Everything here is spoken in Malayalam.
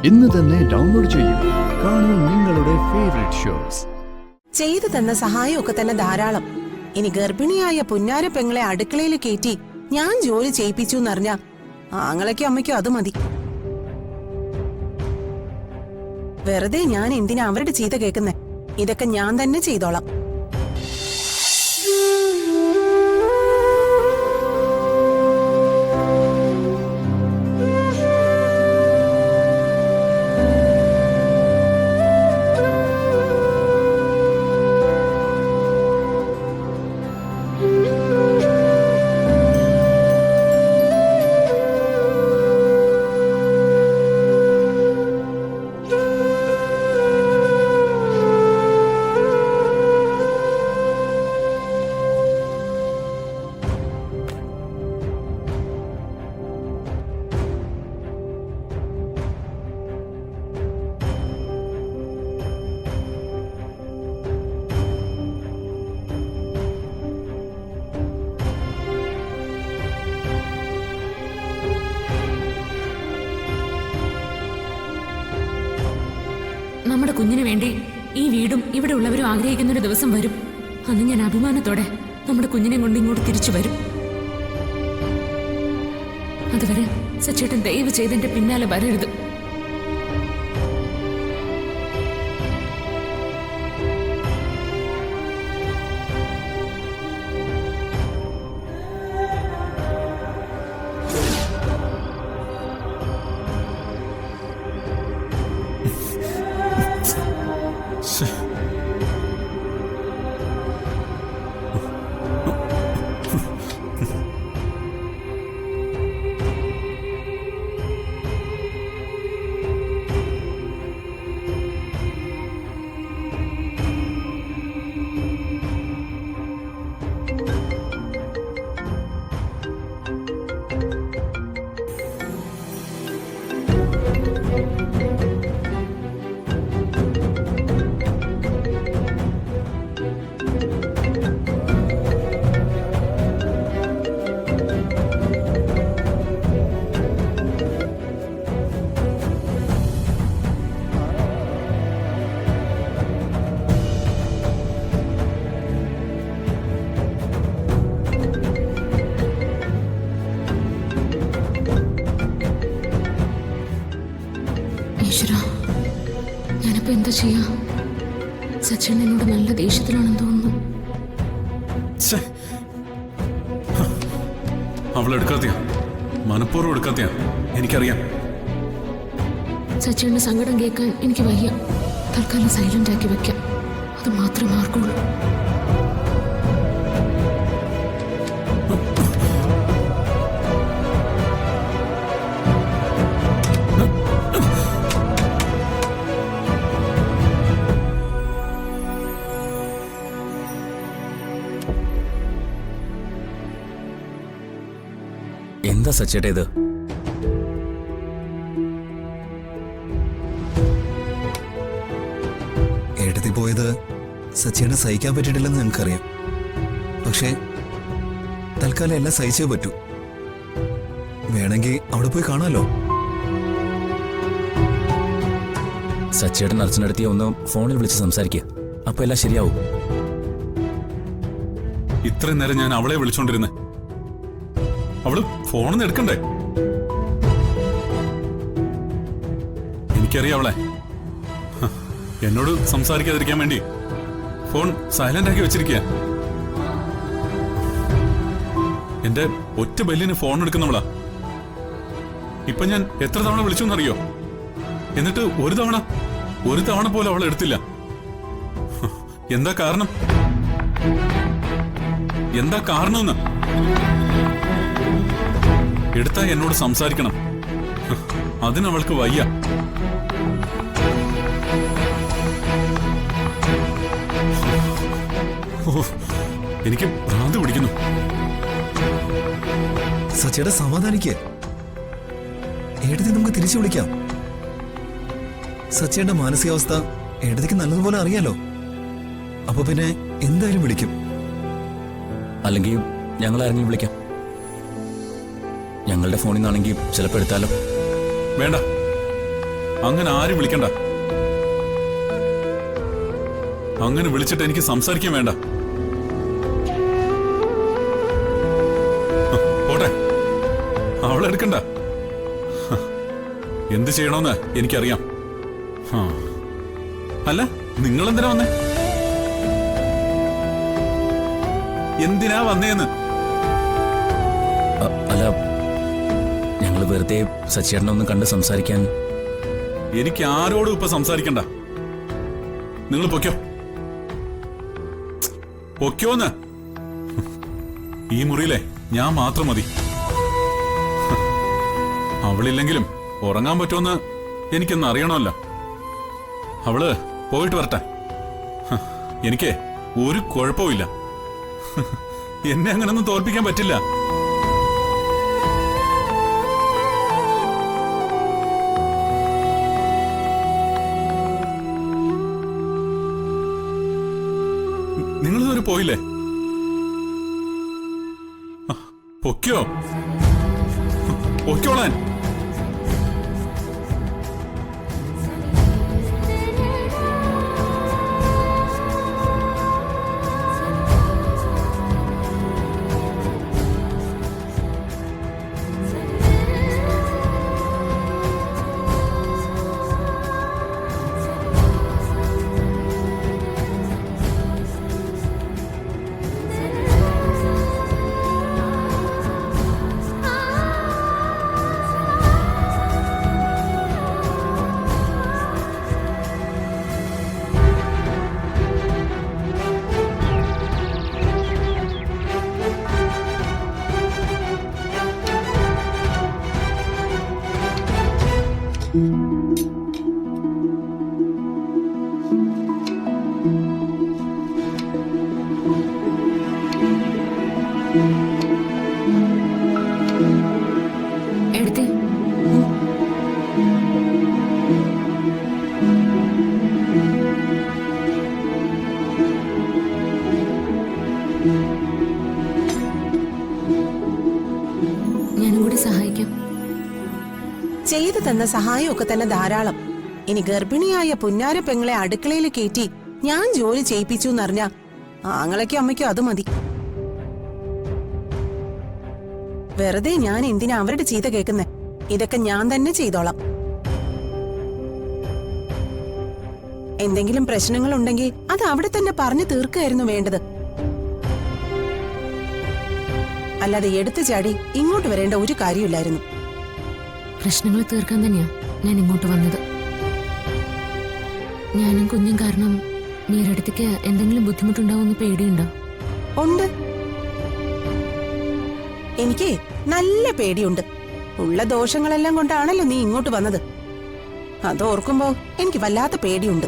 ഇന്ന് തന്നെ ഡൗൺലോഡ് ചെയ്യൂ. കാണൂ നിങ്ങളുടെ ഫേവറേറ്റ് ഷോസ്. ചെയ്തു തന്ന സഹായമൊക്കെ തന്നെ ധാരാളം. ഇനി ഗർഭിണിയായ പുന്നാര പെങ്ങളെ അടുക്കളയിൽ കയറ്റി ഞാൻ ജോലി ചെയ്യിപ്പിച്ചു എന്നറിഞ്ഞ ആങ്ങളയ്ക്കോ അമ്മയ്ക്കോ അത് മതി. വെറുതെ ഞാൻ എന്തിനാ അവരുടെ ചീത്ത കേൾക്കുന്നേ? ഇതൊക്കെ ഞാൻ തന്നെ ചെയ്തോളാം. നമ്മുടെ കുഞ്ഞിന് വേണ്ടി ഈ വീടും ഇവിടെ ഉള്ളവരും ആഗ്രഹിക്കുന്ന ഒരു ദിവസം വരും. അന്ന് ഞാൻ അഭിമാനത്തോടെ നമ്മുടെ കുഞ്ഞിനെ കൊണ്ട് ഇങ്ങോട്ട് തിരിച്ചു വരും. അതുവരെ സച്ചേട്ടൻ ദയവ് ചെയ്തെന്റെ പിന്നാലെ വരരുത്. ഞാനിപ്പോ എന്താ ചെയ്യാ? സച്ചിൻ എന്നോട് നല്ല ദേഷ്യത്തിലാണെന്ന് തോന്നുന്നു. അവൾ എടുക്കാത്തയാ, മനഃപൂർവ്വം എടുക്കാത്തയാ, എനിക്കറിയാം. സച്ചിന്റെ സങ്കടം കേൾക്കാൻ എനിക്ക് വയ്യ. തൽക്കാലം സൈലന്റ് ആക്കി വെക്കാം. അത് മാത്രമേ ആർക്കുള്ളൂ. എന്താ സച്ചേട്ടാ ഇത്? ഏട്ടത്തി പോയത് സച്ചിനെ സഹിക്കാൻ പറ്റിയിട്ടില്ലെന്ന് ഞങ്ങൾക്കറിയാം. പക്ഷേ തൽക്കാലം എല്ലാം സഹിച്ചേ പറ്റൂ. വേണമെങ്കിൽ അവിടെ പോയി കാണാമല്ലോ. സച്ചേട്ടൻ അർച്ചനടുത്തി ഒന്ന് ഫോണിൽ വിളിച്ച് സംസാരിക്കുക. അപ്പൊ എല്ലാം ശരിയാവും. ഇത്രയും നേരം ഞാൻ അവളെ വിളിച്ചോണ്ടിരുന്നേ. അവള് ഫോണിന്ന് എടുക്കണ്ടേ? എനിക്കറിയാം അവളെ. എന്നോട് സംസാരിക്കാതിരിക്കാൻ വേണ്ടി ഫോൺ സൈലന്റ് ആക്കി വെച്ചിരിക്കുക. എന്റെ ഒറ്റ ബെല്ലിന് ഫോൺ എടുക്കുന്നവളാ. ഇപ്പൊ ഞാൻ എത്ര തവണ വിളിച്ചു എന്നറിയോ? എന്നിട്ട് ഒരു തവണ പോലും അവൾ എടുത്തില്ല. എന്താ കാരണം? എന്താ കാരണമെന്ന് എടുത്താ എന്നോട് സംസാരിക്കണം. അതിനവൾക്ക് വയ്യ. എനിക്ക് ഭ്രാന്ത് പിടിക്കുന്നു. സച്ചേട്ടാ സമാധാനിക്കേ. ഏട്ടത്തി നമുക്ക് തിരിച്ചു വിളിക്കാം. സച്ചേട്ടന്റെ മാനസികാവസ്ഥ ഏട്ടത്തിക്ക് നല്ലതുപോലെ അറിയാലോ. അപ്പൊ പിന്നെ എന്തായാലും വിളിക്കും. അല്ലെങ്കിൽ ഞങ്ങൾ ആരെങ്കിലും വിളിക്കാം. ഞങ്ങളുടെ ഫോണിൽ നിന്നാണെങ്കിൽ ചിലപ്പോൾ എടുത്താലോ. വേണ്ട, അങ്ങനെ ആരും വിളിക്കണ്ട. അങ്ങനെ വിളിച്ചിട്ട് എനിക്ക് സംസാരിക്കാൻ വേണ്ട. പോട്ടെ, അവളെടുക്കണ്ട. എന്ത് ചെയ്യണമെന്ന് എനിക്കറിയാം. അല്ല, നിങ്ങളെന്തിനാ വന്നേ? എന്തിനാ വന്നേന്ന്? അല്ല, ഞങ്ങൾ വെറുതെ സച്ചേട്ടനെ ഒന്ന് കണ്ട് സംസാരിക്കാൻ. എനിക്ക് ആരോടും ഇപ്പൊ സംസാരിക്കണ്ട. നിങ്ങൾ പൊയ്ക്കോ. പൊയ്ക്കോന്ന്. ഈ മുറിയിലെ ഞാൻ മാത്രം മതി. അവളില്ലെങ്കിലും ഉറങ്ങാൻ പറ്റുമെന്ന് എനിക്കൊന്ന് അറിയണമല്ലോ. അവള് പോയിട്ട് വരട്ടെ. എനിക്ക് ഒരു കുഴപ്പമില്ല. എന്നെ അങ്ങനൊന്നും തോൽപ്പിക്കാൻ പറ്റില്ല. നിങ്ങളിതുവരെ പോയില്ലേ? പൊയ്ക്കോ, പൊയ്ക്കോളാൻ. എടുത്തേ. ഞാനും കൂടി സഹായിക്കാം. ചെയ്തു തന്ന സഹായമൊക്കെ തന്നെ ധാരാളം. ഇനി ഗർഭിണിയായ പുന്നാര പെങ്ങളെ അടുക്കളയിൽ കയറ്റി ഞാൻ ജോലി ചെയ്യിപ്പിച്ചു എന്നറിഞ്ഞ ആങ്ങളയ്ക്കും അമ്മയ്ക്കും അത് മതി. വെറുതെ ഞാൻ എന്തിനാ അവരുടെ ചീത്ത കേൾക്കുന്നേ? ഇതൊക്കെ ഞാൻ തന്നെ ചെയ്തോളാം. എന്തെങ്കിലും പ്രശ്നങ്ങൾ ഉണ്ടെങ്കിൽ അത് അവിടെ തന്നെ പറഞ്ഞു തീർക്കുകയായിരുന്നു വേണ്ടത്. അല്ലാതെ എടുത്തു ചാടി ഇങ്ങോട്ട് വരേണ്ട ഒരു കാര്യമില്ലായിരുന്നു. പ്രശ്നങ്ങൾ തീർക്കാൻ തന്നെയാ ഞാൻ ഇങ്ങോട്ട് വന്നത്. ഞാനും കുഞ്ഞും കാരണം നീരടുത്തേക്ക് എന്തെങ്കിലും ബുദ്ധിമുട്ടുണ്ടാവുമെന്ന് പേടിയുണ്ടോ? ഉണ്ട്. എനിക്ക് നല്ല പേടിയുണ്ട്. ഉള്ള ദോഷങ്ങളെല്ലാം കൊണ്ടാണല്ലോ നീ ഇങ്ങോട്ട് വന്നത്. അതോർക്കുമ്പോ എനിക്ക് വല്ലാത്ത പേടിയുണ്ട്.